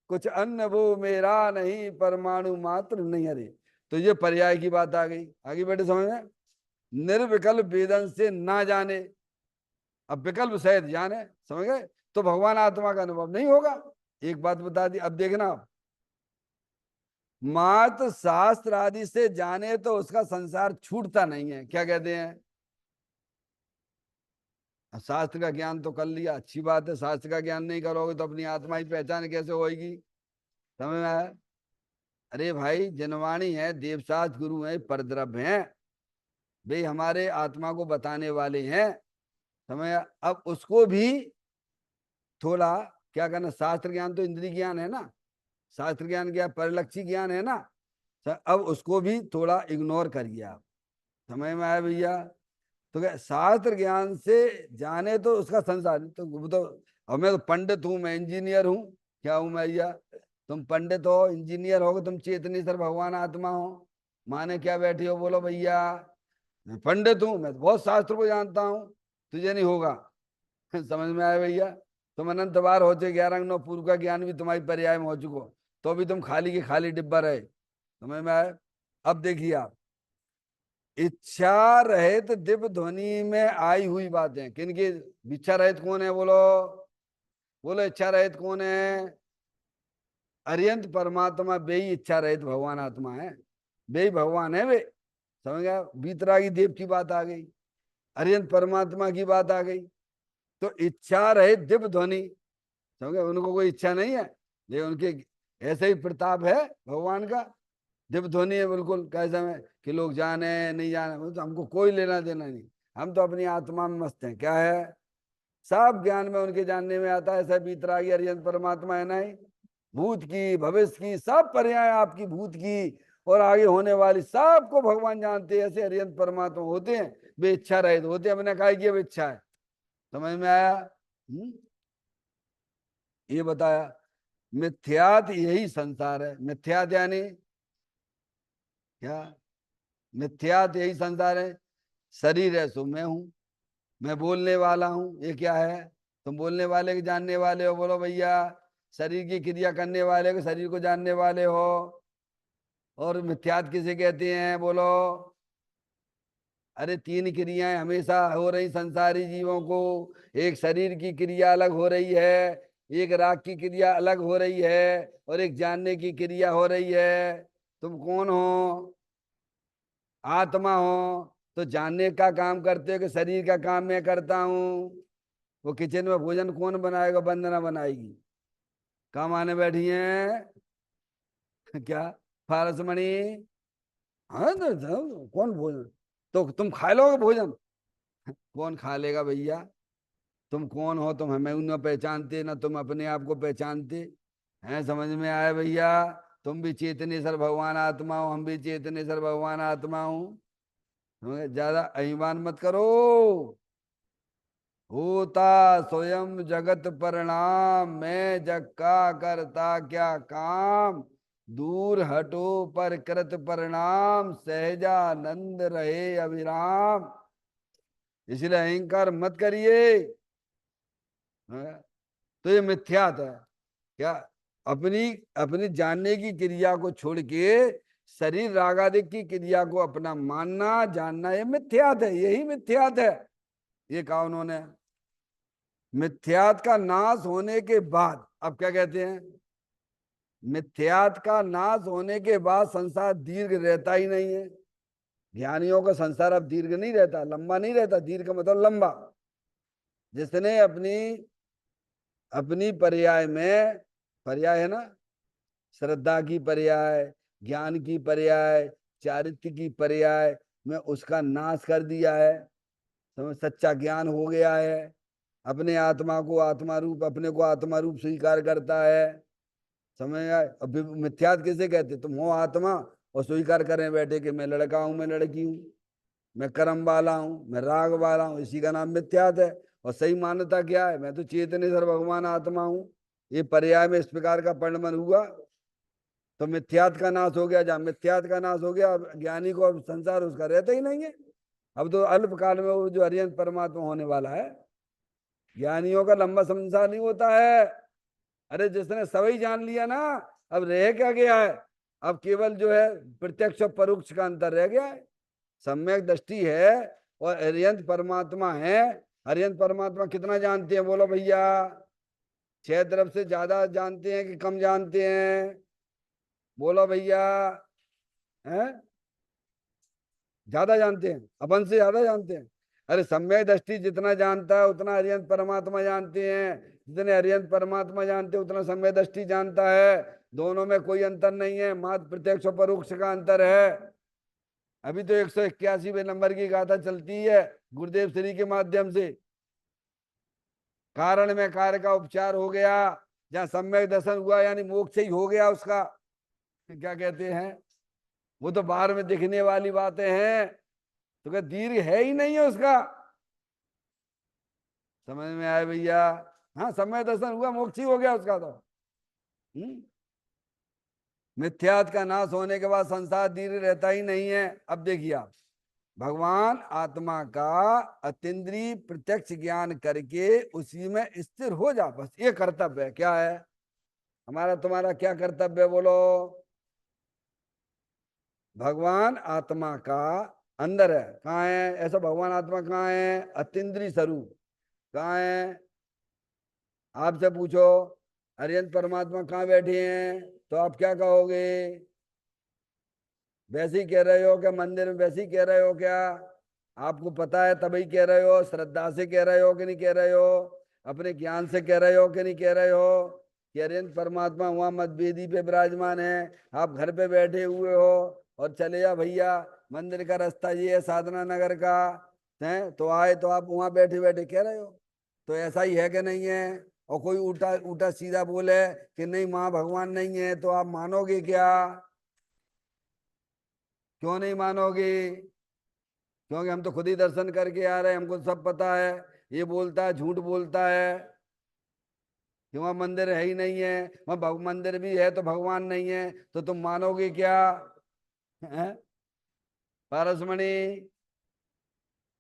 S1: कुछ अन्य वो मेरा नहीं, परमाणु मात्र नहीं। अरे तो ये पर्याय की बात आ गई। आगे बैठे समझ में, निर्विकल्प वेदन से ना जाने, अब विकल्प सहित जाने, समझ गए, तो भगवान आत्मा का अनुभव नहीं होगा। एक बात बता दी, अब देखना, मात्र शास्त्र आदि से जाने तो उसका संसार छूटता नहीं है। क्या कहते हैं? शास्त्र का ज्ञान तो कर लिया, अच्छी बात है, शास्त्र का ज्ञान नहीं करोगे तो अपनी आत्मा की पहचान कैसे होगी? समझ में आया? अरे भाई, जनवाणी है, देवशास्त्र गुरु है, परद्रव्य हैं, वे हमारे आत्मा को बताने वाले हैं। समझ आया? अब उसको भी थोड़ा क्या करना, शास्त्र ज्ञान तो इंद्रिय ज्ञान है ना, शास्त्र ज्ञान क्या परिलक्षी ज्ञान है ना, अब उसको भी थोड़ा इग्नोर करिए आप। समझ में आया भैया? तो क्या शास्त्र ज्ञान से जाने तो उसका संसार, तो वो तो, अब मैं तो पंडित हूं, मैं इंजीनियर हूं, क्या हूं मैं भैया? तुम पंडित हो, इंजीनियर हो, तुम चेतनेश्वर भगवान आत्मा हो, माने क्या बैठे हो बोलो भैया? मैं पंडित हूं, मैं तो बहुत शास्त्र को जानता हूं, तुझे नहीं होगा। समझ में आया भैया? तुम अनंत बार हो चुके, 11 अंग 9 पूर्व का ज्ञान भी तुम्हारी पर्याय में हो चुको, तो भी तुम खाली के खाली डिब्बा रहे। समझ में आया? अब देखिए आप, इच्छा रहित दिव्य ध्वनि में आई हुई बातें किनकी? इच्छा रहित कौन है बोलो? बोलो इच्छा रहित कौन है? अरियंत परमात्मा, वे ही इच्छा रहित भगवान आत्मा है, वे ही भगवान है वे। समझ गया? बीतरागी देव की बात आ गई, अरियंत परमात्मा की बात आ गई। तो इच्छा रहित दिव्य ध्वनि, समझ गए, उनको कोई इच्छा नहीं है, ये उनके ऐसे ही प्रताप है भगवान का। दिव्य ध्वनि है बिल्कुल, कैसे में कि लोग जाने नहीं जाने, तो हमको कोई लेना देना नहीं, हम तो अपनी आत्मा में मस्त हैं। क्या है? सब ज्ञान में उनके जानने में आता है। ऐसा बीतरागी अरियंत परमात्मा है नहीं, भूत की भविष्य की सब पर्याय आपकी, भूत की और आगे होने वाली सबको भगवान जानते हैं। ऐसे अरियंत परमात्मा होते हैं, वे इच्छा रहित होते हैं, मैंने कहा कि अब इच्छा है। समझ में आया? ये बताया, मिथ्यात यही संसार है। मिथ्यात यानी क्या? मिथ्यात यही संसार है। शरीर है सो मैं हूं, मैं बोलने वाला हूं, ये क्या है? तुम बोलने वाले के जानने वाले हो बोलो भैया, शरीर की क्रिया करने वाले को शरीर को जानने वाले हो। और मिथ्यात किसे कहते हैं बोलो? अरे तीन क्रियाएं हमेशा हो रही संसारी जीवों को, एक शरीर की क्रिया अलग हो रही है, एक राग की क्रिया अलग हो रही है, और एक जानने की क्रिया हो रही है। तुम कौन हो? आत्मा हो, तो जानने का काम करते हो कि शरीर का काम मैं करता हूँ? वो किचन में भोजन कौन बनाएगा? वंदना बनाएगी। काम आने बैठी हैं क्या? फारसमणि, हाँ तो कौन भोजन, तो तुम खा लोगे भोजन? कौन खा लेगा भैया? तुम कौन हो? तुम हमें न पहचानते ना तुम अपने आप को पहचानते हैं। समझ में आया भैया? तुम भी चेतनेश्वर भगवान आत्मा हो, हम भी चेतनेश्वर भगवान आत्मा हूं। ज्यादा अभिमान मत करो। होता स्वयं जगत परिणाम, मैं जग का करता क्या काम, दूर हटो पर कृत परिणाम, सहजानंद रहे अविराम। इसलिए अहंकार मत करिए। हाँ? तो ये मिथ्यात है। क्या? अपनी अपनी जानने की क्रिया को छोड़ के शरीर रागादिक की क्रिया को अपना मानना जानना, ये मिथ्यात है, यही मिथ्यात है। ये कहा उन्होंने। मिथ्यात का नाश होने के बाद, अब क्या कहते हैं, मिथ्यात का नाश होने के बाद संसार दीर्घ रहता ही नहीं है। ज्ञानियों का संसार अब दीर्घ नहीं रहता, लंबा नहीं रहता। दीर्घ मतलब लंबा। जिसने अपनी अपनी पर्याय में, पर्याय है ना, श्रद्धा की पर्याय, ज्ञान की पर्याय, चारित्र्य की पर्याय में उसका नाश कर दिया है। समझ, सच्चा ज्ञान हो गया है। अपने आत्मा को आत्मा रूप, अपने को आत्मा रूप स्वीकार करता है। समझ आए। अब मिथ्यात किसे कहते? तुम हो आत्मा और स्वीकार करें बैठे कि मैं लड़का हूं, मैं लड़की हूं, मैं कर्म वाला हूं, मैं राग वाला हूं, इसी का नाम मिथ्यात है। और सही मान्यता क्या है? मैं तो चेतनेश्वर भगवान आत्मा हूं। ये पर्याय में इस प्रकार का परिणमन हुआ तो मिथ्यात का नाश हो गया। जहां मिथ्यात का नाश हो गया, अब ज्ञानी को अब संसार उसका रहता ही नहीं है। अब तो अल्प काल में वो जो अरिहंत परमात्मा होने वाला है। ज्ञानियों का लंबा संसार नहीं होता है। अरे जिसने सभी जान लिया ना, अब रह क्या गया है? अब केवल जो है प्रत्यक्ष और परोक्ष का अंतर रह गया है। सम्यक दृष्टि है और अरिहंत परमात्मा है। अरिहंत परमात्मा कितना जानते हैं बोलो भैया? 6 तरफ से ज्यादा जानते हैं कि कम जानते हैं? बोलो भैया। हैं? ज्यादा जानते हैं, अपन से ज्यादा जानते हैं। अरे सम्यक दृष्टि जितना जानता है उतना अरिहंत परमात्मा जानते हैं। जितने अरिहंत परमात्मा जानते हैं उतना सम्यक दृष्टि जानता है। दोनों में कोई अंतर नहीं है, मात्र प्रत्यक्ष और परोक्ष का अंतर है। अभी तो 181वें नंबर की गाथा चलती है गुरुदेव श्री के माध्यम से। कारण में कार्य का उपचार हो गया। जहां सम्यक दर्शन हुआ यानी मोक्ष ही हो गया उसका। क्या कहते हैं? वो तो बाहर में दिखने वाली बातें हैं, तो क्या दीर्घ है ही नहीं है उसका। समझ में आए भैया? हाँ, समय दर्शन हुआ, मोक्ष ही हो गया उसका तो। मिथ्यात का नाश होने के बाद संसार दीर्घ रहता ही नहीं है। अब देखिए आप, भगवान आत्मा का अतीन्द्रिय प्रत्यक्ष ज्ञान करके उसी में स्थिर हो जा, बस ये कर्तव्य है। क्या है हमारा तुम्हारा? क्या कर्तव्य है बोलो? भगवान आत्मा का अंदर है। कहाँ है ऐसा? भगवान आत्मा कहाँ है? अतीन्द्रिय स्वरूप कहाँ है? आपसे पूछो अरिहंत परमात्मा कहाँ बैठे हैं, तो आप क्या कहोगे? वैसे ही कह रहे हो क्या? मंदिर में वैसे ही कह रहे हो क्या? आपको पता है तभी कह रहे हो? श्रद्धा से कह रहे हो कि नहीं कह रहे हो? अपने ज्ञान से कह रहे हो कि नहीं कह रहे हो कि अरिहंत परमात्मा वहां मतभेदी पे विराजमान है? आप घर पे बैठे हुए हो और चले जा भैया, मंदिर का रास्ता ये है साधना नगर का है, तो आए तो आप वहां बैठे बैठे कह रहे हो। तो ऐसा ही है कि नहीं है? और कोई उल्टा उल्टा सीधा बोले कि नहीं माँ भगवान नहीं है, तो आप मानोगे क्या? क्यों नहीं मानोगे? क्योंकि हम तो खुद ही दर्शन करके आ रहे हैं, हमको सब पता है। ये बोलता है, झूठ बोलता है कि वहां मंदिर है ही नहीं है। वहां मंदिर भी है तो भगवान नहीं है, तो तुम मानोगे क्या? हैं? पारसमणि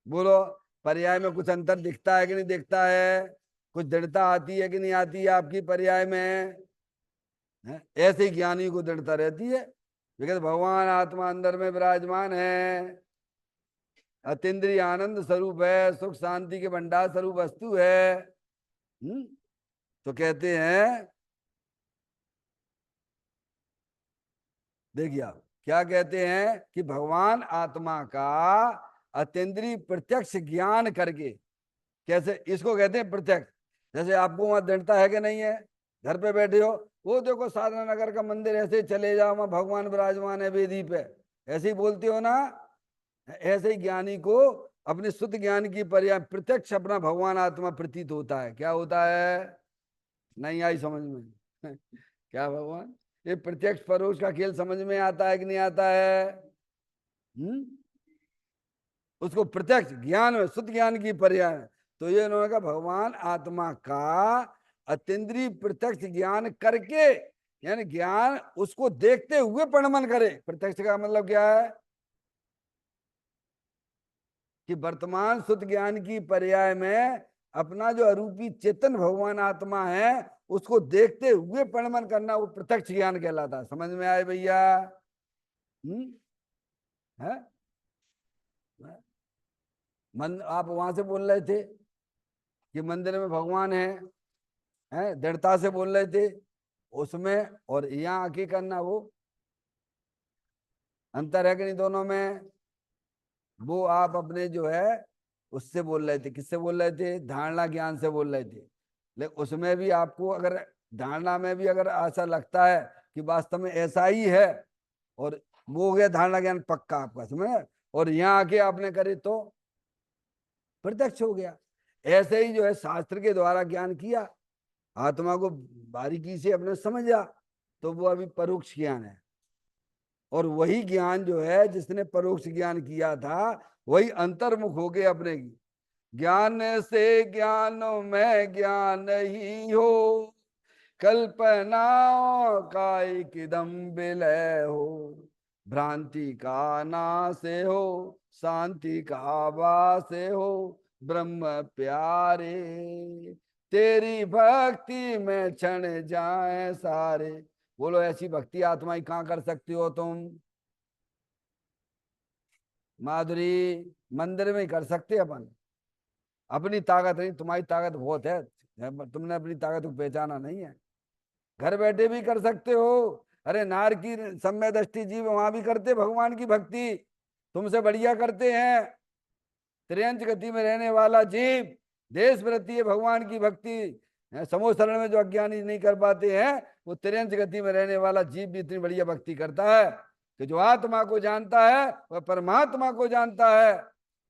S1: बोलो, पर्याय में कुछ अंतर दिखता है कि नहीं दिखता है? कुछ दृढ़ता आती है कि नहीं आती है आपकी पर्याय में? हैं? ऐसे ही ज्ञानी को दृढ़ता रहती है, बिकॉज भगवान आत्मा अंदर में विराजमान है। अतीन्द्रिय आनंद स्वरूप है, सुख शांति के भंडार स्वरूप वस्तु है। तो कहते हैं, देखिए आप क्या कहते हैं कि भगवान आत्मा का अतीन्द्रिय प्रत्यक्ष ज्ञान करके, कैसे इसको कहते हैं प्रत्यक्ष। जैसे आपको वहां दृढ़ता है कि नहीं है? घर पे बैठे हो, वो देखो साधना नगर का मंदिर, ऐसे चले जाओ वहां भगवान विराजमान है वेदी पे, ऐसे ही बोलते हो ना। ऐसे ही ज्ञानी को अपने शुद्ध ज्ञान की पर्याय प्रत्यक्ष अपना भगवान आत्मा प्रतीत होता है। क्या होता है? नहीं आई समझ में? क्या भगवान, ये प्रत्यक्ष परोक्ष का खेल समझ में आता है कि नहीं आता है? हम्म उसको प्रत्यक्ष ज्ञान में शुद्ध ज्ञान की पर्याय। तो ये उन्होंने कहा भगवान आत्मा का अतीन्द्रिय प्रत्यक्ष ज्ञान करके, यानी ज्ञान उसको देखते हुए परिणमन करे। प्रत्यक्ष का मतलब क्या है? कि वर्तमान शुद्ध ज्ञान की पर्याय में अपना जो अरूपी चेतन भगवान आत्मा है उसको देखते हुए परिणमन करना, वो प्रत्यक्ष ज्ञान कहलाता है। समझ में आए भैया? हम्म है? मन आप वहां से बोल रहे थे कि मंदिर में भगवान है दृढ़ता से बोल रहे थे उसमें, और यहाँ आके करना, वो अंतर है कि नहीं दोनों में? वो आप अपने जो है उससे बोल रहे थे, किससे बोल रहे थे, धारणा ज्ञान से बोल रहे थे। लेकिन उसमें भी आपको अगर धारणा में भी अगर ऐसा लगता है कि वास्तव में ऐसा ही है, और वो हो गया धारणा ज्ञान पक्का आपका, समझ। और यहाँ आके आपने करे तो प्रत्यक्ष हो गया। ऐसे ही जो है शास्त्र के द्वारा ज्ञान किया, आत्मा को बारीकी से अपने समझा, तो वो अभी परोक्ष ज्ञान है। और वही ज्ञान जो है जिसने परोक्ष ज्ञान किया था, वही अंतर्मुख हो गए अपने की। ज्ञान से ज्ञान में ज्ञान ही हो, कल्पनाओं का एकदम विलय हो, भ्रांति का नाश हो, शांति का वास हो, ब्रह्म प्यारे, तेरी भक्ति में क्षण जाए सारे। बोलो ऐसी भक्ति आत्माई कहाँ कर सकती हो तुम? माधुरी, मंदिर में ही कर सकते अपन। अपनी ताकत नहीं, तुम्हारी ताकत बहुत है, तुमने अपनी ताकत को पहचाना नहीं है। घर बैठे भी कर सकते हो। अरे नार की सम्य दृष्टि जीव वहां भी करते भगवान की भक्ति, तुमसे बढ़िया करते हैं। त्रियंच गति में रहने वाला जीव देश वृत्ति है भगवान की भक्ति। समूह शरण में जो अज्ञानी नहीं कर पाते हैं, वो त्रियंच गति में रहने वाला जीव भी इतनी बढ़िया भक्ति करता है कि जो आत्मा को जानता है वह परमात्मा को जानता है,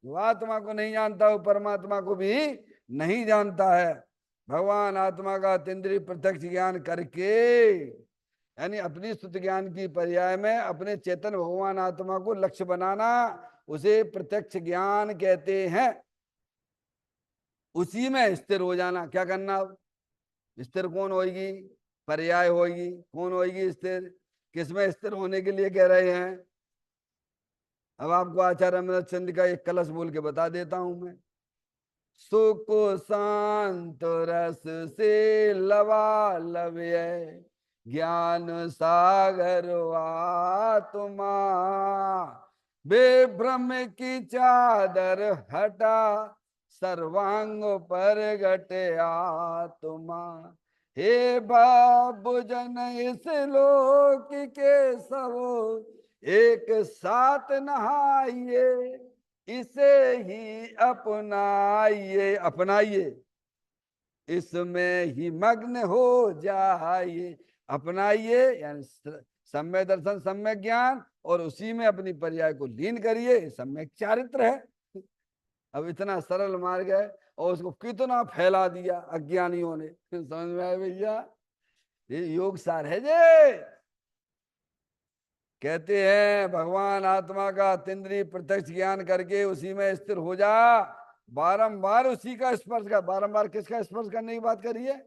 S1: जो आत्मा को नहीं जानता वो परमात्मा को भी नहीं जानता है। भगवान आत्मा का अतीन्द्रिय प्रत्यक्ष ज्ञान करके, यानी अपनी स्तुति ज्ञान की पर्याय में अपने चेतन भगवान आत्मा को लक्ष्य बनाना, उसे प्रत्यक्ष ज्ञान कहते हैं। उसी में स्थिर हो जाना। क्या करना? स्थिर कौन होगी? पर्याय होगी। कौन होगी स्थिर? किसमें स्थिर होने के लिए कह रहे हैं? अब आपको आचार्य अमृत चंद का एक कलश बोल के बता देता हूं मैं। सुख शांत रस से लवालव्य, ज्ञान सागर आत्मा, बेभ्रम की चादर हटा, सर्वांग पर गटे आत्मा। हे बाबू जन इस लोक के सब एक साथ नहाइए, इसे ही अपनाइए, अपनाइए, इसमें ही मग्न हो जाइए। अपनाइए यानी सम्यक दर्शन, सम्यक ज्ञान, और उसी में अपनी पर्याय को लीन करिए। सम्यक चारित्र है। अब इतना सरल मार्ग है और उसको कितना फैला दिया अज्ञानियों ने। समझ में आए भैया? ये योग सार है जे। कहते हैं भगवान आत्मा का अतीन्द्रिय प्रत्यक्ष ज्ञान करके उसी में स्थिर हो जा, बारंबार उसी का स्पर्श कर। बारंबार किसका स्पर्श करने की बात करिए?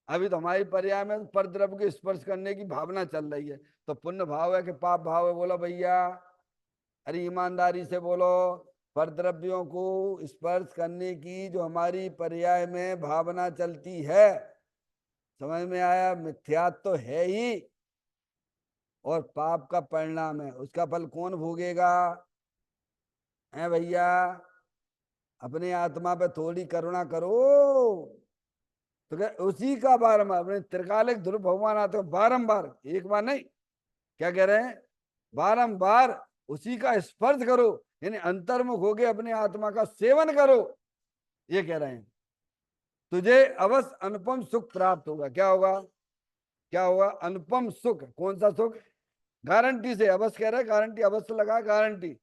S1: अभी तो हमारी पर्याय में पर द्रव्य के स्पर्श करने की भावना चल रही है। तो पुण्य भाव है कि पाप भाव है? बोलो भैया, अरे ईमानदारी से बोलो। पर द्रव्यों को स्पर्श करने की जो हमारी पर्याय में भावना चलती है, समझ में आया? मिथ्यात्व तो है ही, और पाप का परिणाम है। उसका फल कौन भोगेगा? है भैया, अपने आत्मा पे थोड़ी करुणा करो। तो क्या उसी का बारंबार अपने त्रिकालिक ध्रुव भगवान आते हैं, बारंबार, एक बार नहीं। क्या कह रहे हैं? बारंबार उसी का स्पर्श करो, यानी अंतर्मुख होके अपने आत्मा का सेवन करो, ये कह रहे हैं। तुझे अवश्य अनुपम सुख प्राप्त होगा। क्या होगा? क्या होगा? अनुपम सुख। कौन सा सुख? गारंटी से। अवश्य कह रहे हैं, गारंटी अवश्य लगा, गारंटी।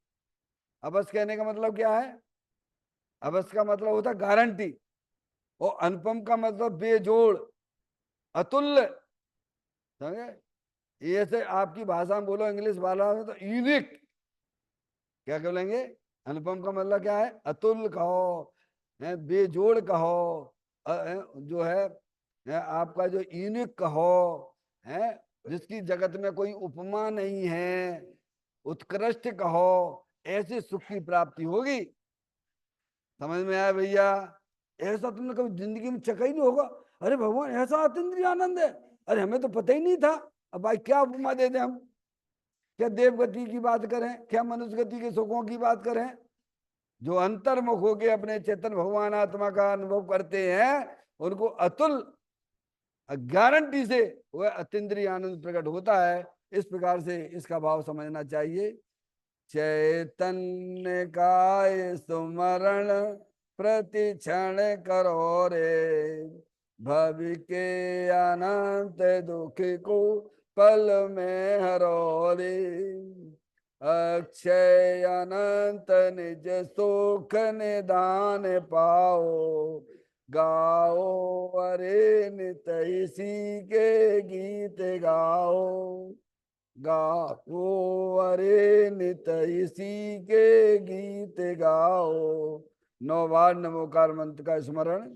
S1: अवश्य कहने का मतलब क्या है? अवश्य का मतलब होता है गारंटी, और अनुपम का मतलब बेजोड़, अतुल्य। समझे? ये से आपकी भाषा में बोलो, इंग्लिश भाषा में तो यूनिक। क्या बोलेंगे? अनुपम का मतलब क्या है? अतुल्य कहो, बेजोड़ कहो, जो है आपका जो यूनिक कहो, है जिसकी जगत में कोई उपमा नहीं है, उत्कृष्ट कहो, ऐसे सुख की प्राप्ति होगी। समझ में आया भैया? ऐसा तुमने कभी जिंदगी में चखा ही नहीं होगा। अरे भगवान ऐसा अतीन्द्रिय आनंद है, अरे हमें तो पता ही नहीं था। अब भाई क्या उपमा दे दें हम? क्या देव गति की बात करें, क्या मनुष्य गति के सुखों की बात करें? जो अंतर्मुख होके अपने चेतन भगवान आत्मा का अनुभव करते हैं, उनको अतुल गारंटी से वह अतीन्द्रिय आनंद प्रकट होता है। इस प्रकार से इसका भाव समझना चाहिए। चैतन्य का ये सुमरण प्रति क्षण करो रे, भवि के अनंत दुख को पल में हरो रे। अक्षय अनंत निज सुख निदान पाओ, गाओ अरे नित इसी के गीत गाओ, गाओ अरे नित इसी के गीत गाओ। 9 बार नमोकार मंत्र का स्मरण